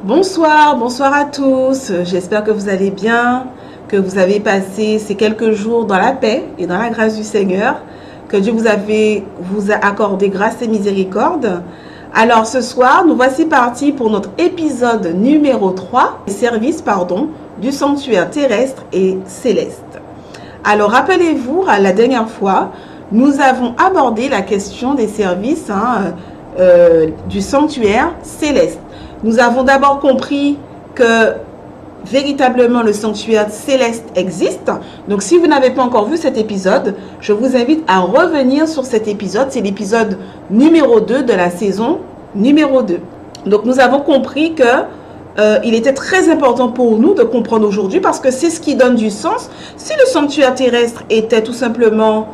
Bonsoir, bonsoir à tous. J'espère que vous allez bien, que vous avez passé ces quelques jours dans la paix et dans la grâce du Seigneur, que Dieu vous a accordé grâce et miséricorde. Alors ce soir, nous voici partis pour notre épisode numéro 3, service du sanctuaire terrestre et céleste. Alors rappelez-vous, la dernière fois, nous avons abordé la question des services du sanctuaire céleste. Nous avons d'abord compris que véritablement le sanctuaire céleste existe. Donc si vous n'avez pas encore vu cet épisode, je vous invite à revenir sur cet épisode. C'est l'épisode numéro 2 de la saison numéro 2. Donc nous avons compris que il était très important pour nous de comprendre aujourd'hui parce que c'est ce qui donne du sens. Si le sanctuaire terrestre était tout simplement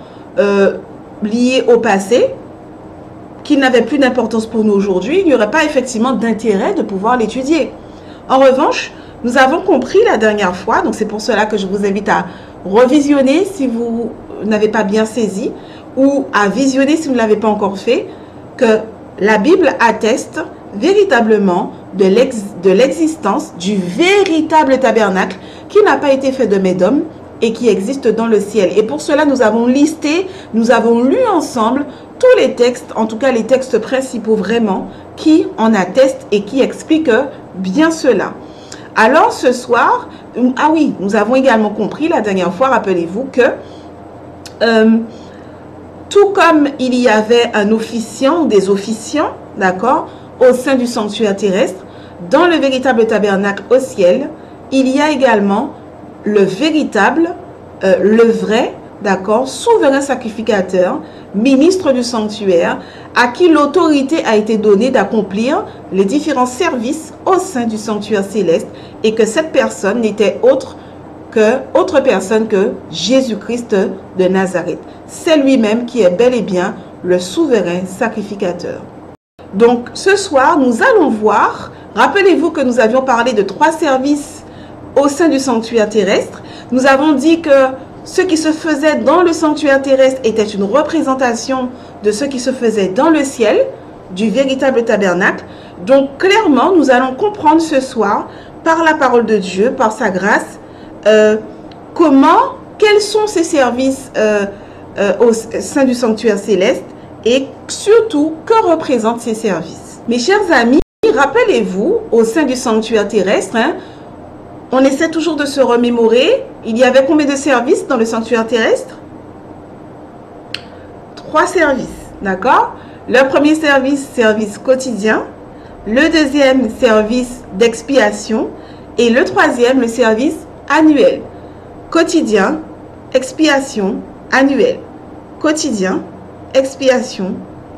lié au passé, qui n'avait plus d'importance pour nous aujourd'hui, il n'y aurait pas effectivement d'intérêt de pouvoir l'étudier. En revanche, nous avons compris la dernière fois, donc c'est pour cela que je vous invite à revisionner si vous n'avez pas bien saisi, ou à visionner si vous ne l'avez pas encore fait, que la Bible atteste véritablement de l'existence du véritable tabernacle qui n'a pas été fait de main d'homme et qui existe dans le ciel. Et pour cela, nous avons listé, nous avons lu ensemble tous les textes, en tout cas les textes principaux vraiment, qui en attestent et qui expliquent bien cela. Alors ce soir, nous avons également compris la dernière fois, rappelez-vous que tout comme il y avait un officiant ou des officiants, d'accord, au sein du sanctuaire terrestre, dans le véritable tabernacle au ciel, il y a également le véritable, le vrai, d'accord, souverain sacrificateur, ministre du sanctuaire, à qui l'autorité a été donnée d'accomplir les différents services au sein du sanctuaire céleste et que cette personne n'était autre personne que Jésus-Christ de Nazareth. C'est lui-même qui est bel et bien le souverain sacrificateur. Donc ce soir, nous allons voir, rappelez-vous que nous avions parlé de 3 services au sein du sanctuaire terrestre. Nous avons dit que ce qui se faisait dans le sanctuaire terrestre était une représentation de ce qui se faisait dans le ciel, du véritable tabernacle. Donc clairement, nous allons comprendre ce soir, par la parole de Dieu, par sa grâce, quels sont ces services au sein du sanctuaire céleste et surtout, que représentent ces services. Mes chers amis, rappelez-vous, au sein du sanctuaire terrestre, on essaie toujours de se remémorer. Il y avait combien de services dans le sanctuaire terrestre? 3 services, d'accord? Le premier service, service quotidien. Le deuxième, service d'expiation. Et le troisième, le service annuel. Quotidien, expiation, annuel. Quotidien, expiation,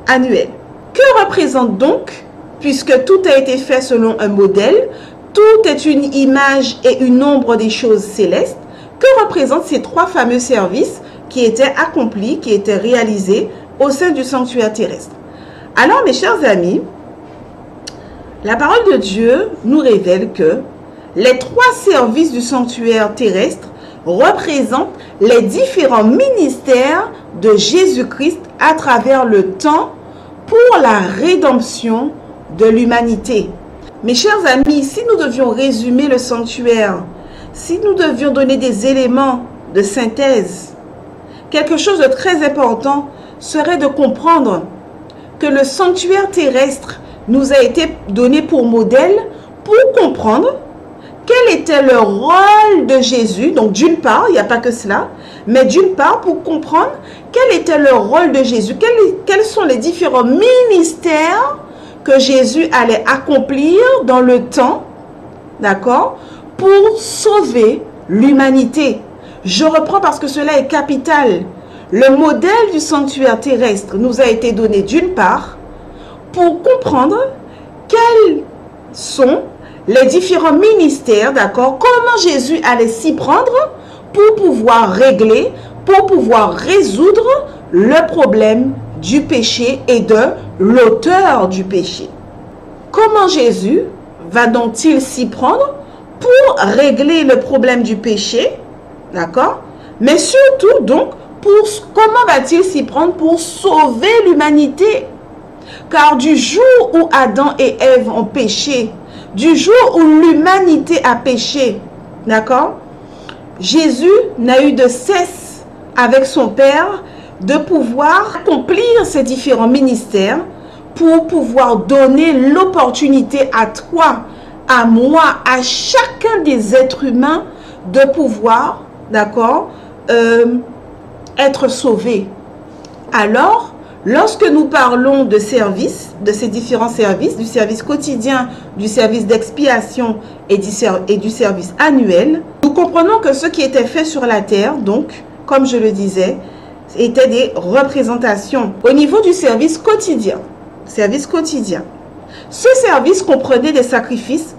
annuel. Que représente donc, puisque tout a été fait selon un modèle, tout est une image et une ombre des choses célestes, que représentent ces 3 fameux services qui étaient accomplis, qui étaient réalisés au sein du sanctuaire terrestre? Alors, mes chers amis, la parole de Dieu nous révèle que les 3 services du sanctuaire terrestre représentent les différents ministères de Jésus-Christ à travers le temps pour la rédemption de l'humanité. Mes chers amis, si nous devions résumer le sanctuaire, si nous devions donner des éléments de synthèse, quelque chose de très important serait de comprendre que le sanctuaire terrestre nous a été donné pour modèle pour comprendre quel était le rôle de Jésus. Donc d'une part, il n'y a pas que cela, mais d'une part pour comprendre quel était le rôle de Jésus, quels sont les différents ministères que Jésus allait accomplir dans le temps, d'accord, pour sauver l'humanité. Je reprends parce que cela est capital. Le modèle du sanctuaire terrestre nous a été donné d'une part pour comprendre quels sont les différents ministères, d'accord, comment Jésus allait s'y prendre pour pouvoir régler, pour pouvoir résoudre le problème du péché et de l'auteur du péché. Comment Jésus va donc-il s'y prendre pour régler le problème du péché, d'accord? Mais surtout donc, comment va-t-il s'y prendre pour sauver l'humanité? Car du jour où Adam et Ève ont péché, du jour où l'humanité a péché, d'accord, Jésus n'a eu de cesse avec son Père de pouvoir accomplir ses différents ministères pour pouvoir donner l'opportunité à toi, à moi, à chacun des êtres humains de pouvoir, d'accord, être sauvé. Alors, lorsque nous parlons de service, de ces différents services, du service quotidien, du service d'expiation et du service annuel, nous comprenons que ce qui était fait sur la terre, donc, comme je le disais, étaient des représentations au niveau du service quotidien. Ce service comprenait des sacrifices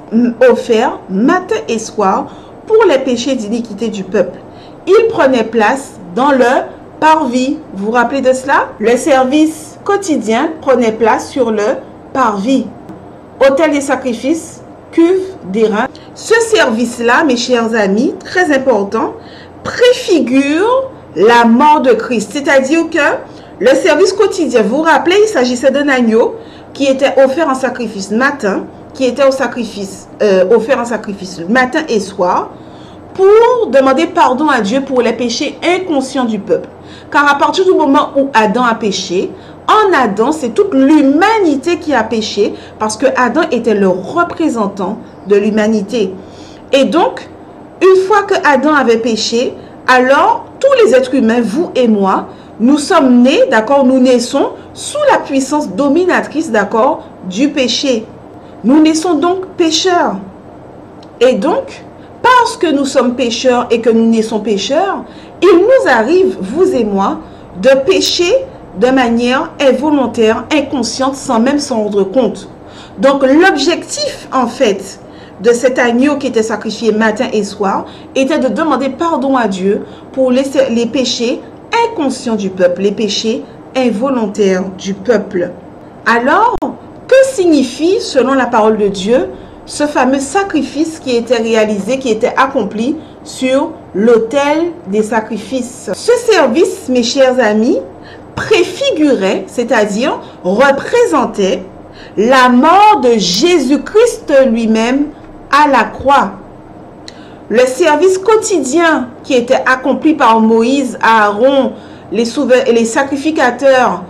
offerts matin et soir pour les péchés d'iniquité du peuple. Il prenait place dans le parvis. Vous vous rappelez de cela? Le service quotidien prenait place sur le parvis. Autel des sacrifices, cuve d'airain. Ce service-là, mes chers amis, très important, préfigure la mort de Christ. C'est-à-dire que le service quotidien, vous vous rappelez, il s'agissait d'un agneau qui était offert en sacrifice matin, qui était offert en sacrifice matin et soir, pour demander pardon à Dieu pour les péchés inconscients du peuple. Car à partir du moment où Adam a péché, en Adam, c'est toute l'humanité qui a péché, parce que Adam était le représentant de l'humanité. Et donc, une fois que Adam avait péché, alors tous les êtres humains, vous et moi, nous sommes nés, d'accord, nous naissons sous la puissance dominatrice, d'accord, du péché. Nous naissons donc pécheurs. Et donc, parce que nous sommes pécheurs et que nous naissons pécheurs, il nous arrive, vous et moi, de pécher de manière involontaire, inconsciente, sans même s'en rendre compte. Donc, l'objectif, en fait, de cet agneau qui était sacrifié matin et soir, était de demander pardon à Dieu pour les péchés inconscients du peuple, les péchés involontaires du peuple. Alors, que signifie, selon la parole de Dieu, ce fameux sacrifice qui était réalisé, qui était accompli sur l'autel des sacrifices? Ce service, mes chers amis, préfigurait, c'est-à-dire représentait la mort de Jésus-Christ lui-même à la croix. Le service quotidien qui était accompli par Moïse, Aaron, les sacrificateurs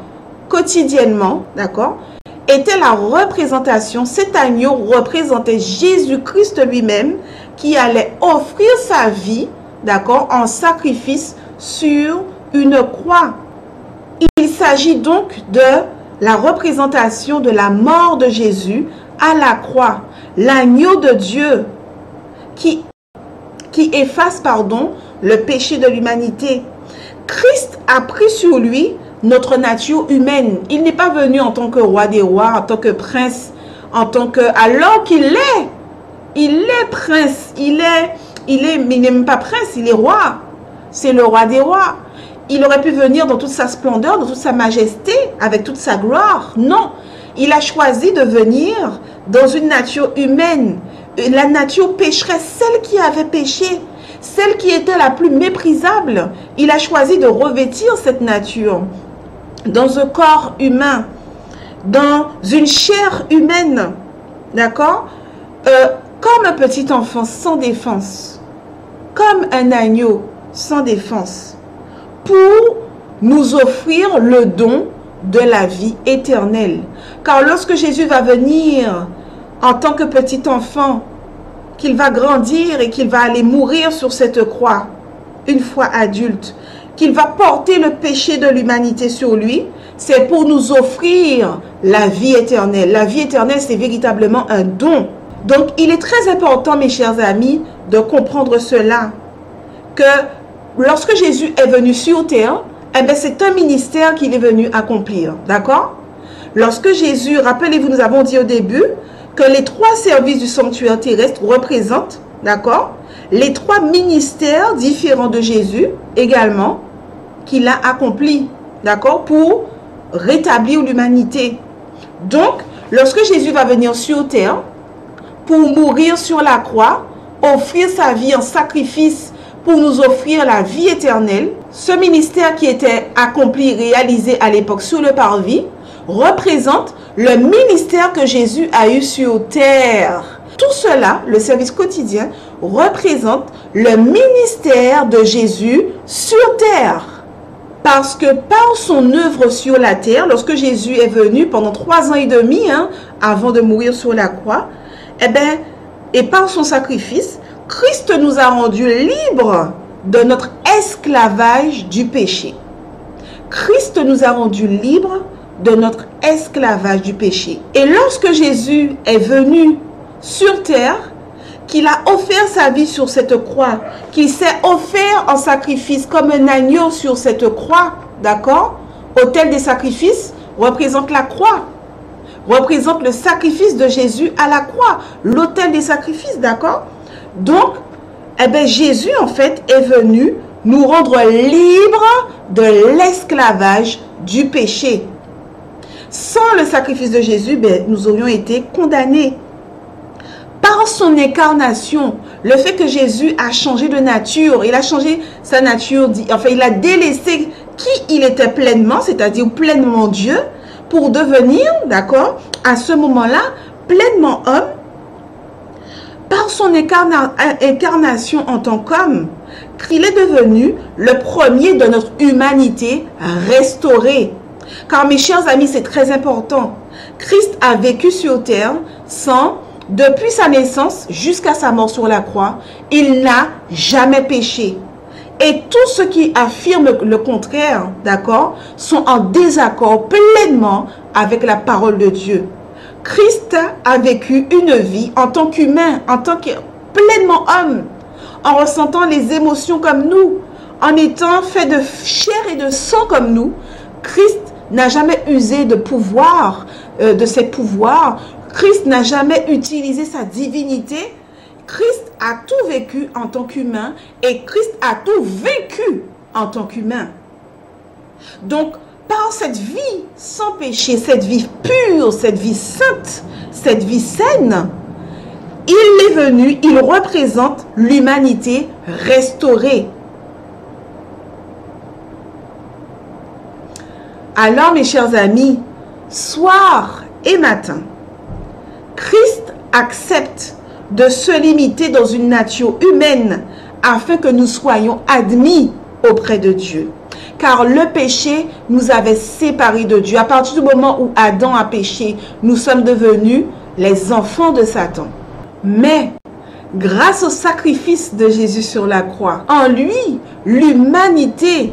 quotidiennement, d'accord, était la représentation, cet agneau représentait Jésus-Christ lui-même qui allait offrir sa vie, d'accord, en sacrifice sur une croix. Il s'agit donc de la représentation de la mort de Jésus à la croix, l'agneau de Dieu qui efface, le péché de l'humanité. Christ a pris sur lui notre nature humaine. Il n'est pas venu en tant que roi des rois, en tant que prince, alors qu'il est. Il est prince, mais il n'est même pas prince, il est roi. C'est le roi des rois. Il aurait pu venir dans toute sa splendeur, dans toute sa majesté, avec toute sa gloire. Non, il a choisi de venir dans une nature humaine, la nature pécheresse, celle qui avait péché, celle qui était la plus méprisable. Il a choisi de revêtir cette nature dans un corps humain, dans une chair humaine, d'accord, comme un petit enfant sans défense, comme un agneau sans défense, pour nous offrir le don de la vie éternelle. Car lorsque Jésus va venir en tant que petit enfant, qu'il va grandir et qu'il va aller mourir sur cette croix, une fois adulte, qu'il va porter le péché de l'humanité sur lui, c'est pour nous offrir la vie éternelle. La vie éternelle, c'est véritablement un don. Donc, il est très important, mes chers amis, de comprendre cela, que lorsque Jésus est venu sur terre, c'est un ministère qu'il est venu accomplir, d'accord? Lorsque Jésus, rappelez-vous, nous avons dit au début que les 3 services du sanctuaire terrestre représentent, d'accord, les 3 ministères différents de Jésus également, qu'il a accomplis, d'accord, pour rétablir l'humanité. Donc, lorsque Jésus va venir sur terre, pour mourir sur la croix, offrir sa vie en sacrifice pour nous offrir la vie éternelle, ce ministère qui était accompli, réalisé à l'époque sur le parvis, représente le ministère que Jésus a eu sur terre. Tout cela, le service quotidien, représente le ministère de Jésus sur terre. Parce que par son œuvre sur la terre, lorsque Jésus est venu pendant 3 ans et demi, avant de mourir sur la croix, et par son sacrifice, Christ nous a rendus libres de notre esclavage du péché. Christ nous a rendus libres de notre esclavage du péché. Et lorsque Jésus est venu sur terre, qu'il a offert sa vie sur cette croix, qu'il s'est offert en sacrifice comme un agneau sur cette croix, d'accord? Autel des sacrifices représente la croix, représente le sacrifice de Jésus à la croix, l'autel des sacrifices, d'accord? Donc, Jésus, en fait, est venu nous rendre libres de l'esclavage du péché. Sans le sacrifice de Jésus, nous aurions été condamnés. Par son incarnation, le fait que Jésus a changé de nature, il a changé sa nature, enfin il a délaissé qui il était pleinement, c'est-à-dire pleinement Dieu, pour devenir, d'accord, à ce moment-là, pleinement homme. Par son incarnation en tant qu'homme, il est devenu le premier de notre humanité restaurée. Car mes chers amis, c'est très important. Christ a vécu sur terre depuis sa naissance jusqu'à sa mort sur la croix, il n'a jamais péché. Et tous ceux qui affirment le contraire, d'accord, sont en désaccord pleinement avec la parole de Dieu. Christ a vécu une vie en tant qu'humain, en tant que pleinement homme, en ressentant les émotions comme nous, en étant fait de chair et de sang comme nous. Christ n'a jamais usé de pouvoir, de ses pouvoirs. Christ n'a jamais utilisé sa divinité. Christ a tout vécu en tant qu'humain et Christ a tout vécu en tant qu'humain. Donc, par cette vie sans péché, cette vie pure, cette vie sainte, cette vie saine, il est venu, il représente l'humanité restaurée. Alors, mes chers amis, soir et matin, Christ accepte de se limiter dans une nature humaine afin que nous soyons admis auprès de Dieu. Car le péché nous avait séparés de Dieu. À partir du moment où Adam a péché, nous sommes devenus les enfants de Satan. Mais, grâce au sacrifice de Jésus sur la croix, en lui, l'humanité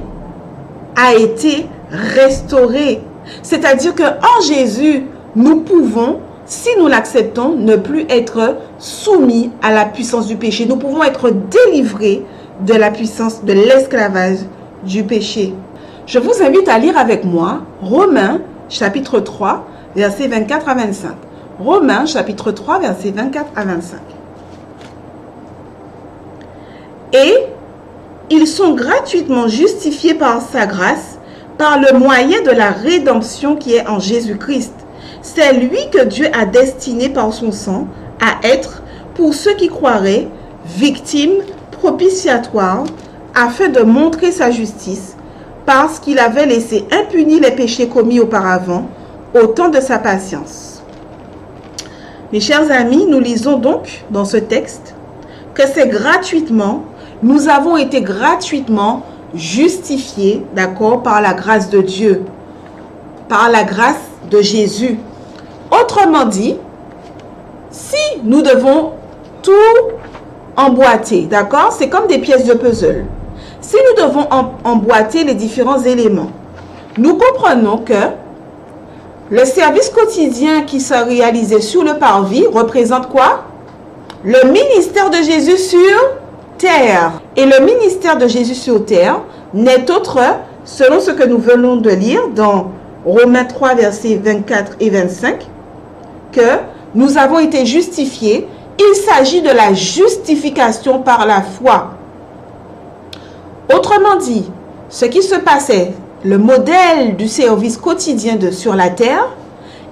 a été restaurée. C'est-à-dire qu'en Jésus, nous pouvons, si nous l'acceptons, ne plus être soumis à la puissance du péché. Nous pouvons être délivrés de la puissance de l'esclavage du péché. Je vous invite à lire avec moi Romains chapitre 3, versets 24 à 25. Romains chapitre 3, versets 24 à 25. Et ils sont gratuitement justifiés par sa grâce, par le moyen de la rédemption qui est en Jésus-Christ. C'est lui que Dieu a destiné par son sang à être, pour ceux qui croiraient, victime propitiatoire, afin de montrer sa justice, parce qu'il avait laissé impunis les péchés commis auparavant, au temps de sa patience. Mes chers amis, nous lisons donc dans ce texte que c'est gratuitement, nous avons été gratuitement justifiés, d'accord, par la grâce de Dieu, par la grâce de Jésus. Autrement dit, si nous devons tout emboîter, d'accord, c'est comme des pièces de puzzle. Si nous devons emboîter les différents éléments, nous comprenons que le service quotidien qui se réalisait sur le parvis représente quoi? Le ministère de Jésus sur terre. Et le ministère de Jésus sur terre n'est autre, selon ce que nous venons de lire dans Romains 3, versets 24 et 25, que nous avons été justifiés. Il s'agit de la justification par la foi. Autrement dit, ce qui se passait, le modèle du service quotidien sur la terre,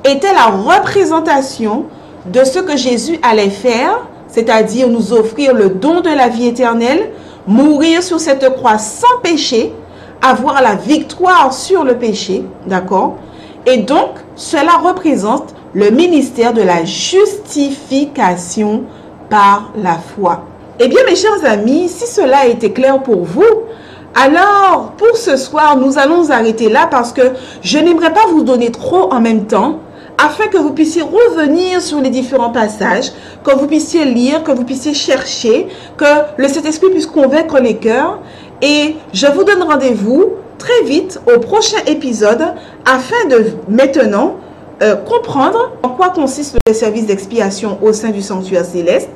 était la représentation de ce que Jésus allait faire, c'est-à-dire nous offrir le don de la vie éternelle, mourir sur cette croix sans péché, avoir la victoire sur le péché, d'accord? Et donc, cela représente le ministère de la justification par la foi. Eh bien, mes chers amis, si cela a été clair pour vous, alors pour ce soir, nous allons nous arrêter là parce que je n'aimerais pas vous donner trop en même temps afin que vous puissiez revenir sur les différents passages, que vous puissiez lire, que vous puissiez chercher, que le Saint-Esprit puisse convaincre les cœurs. Et je vous donne rendez-vous très vite au prochain épisode afin de maintenant comprendre en quoi consiste le service d'expiation au sein du sanctuaire céleste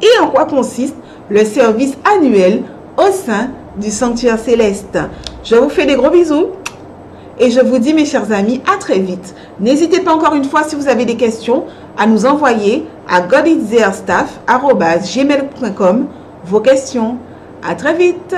et en quoi consiste le service annuel au sein du sanctuaire céleste. Je vous fais des gros bisous et je vous dis, mes chers amis, à très vite. N'hésitez pas encore une fois, si vous avez des questions, à nous envoyer à goditserstaff@gmail.com vos questions. À très vite.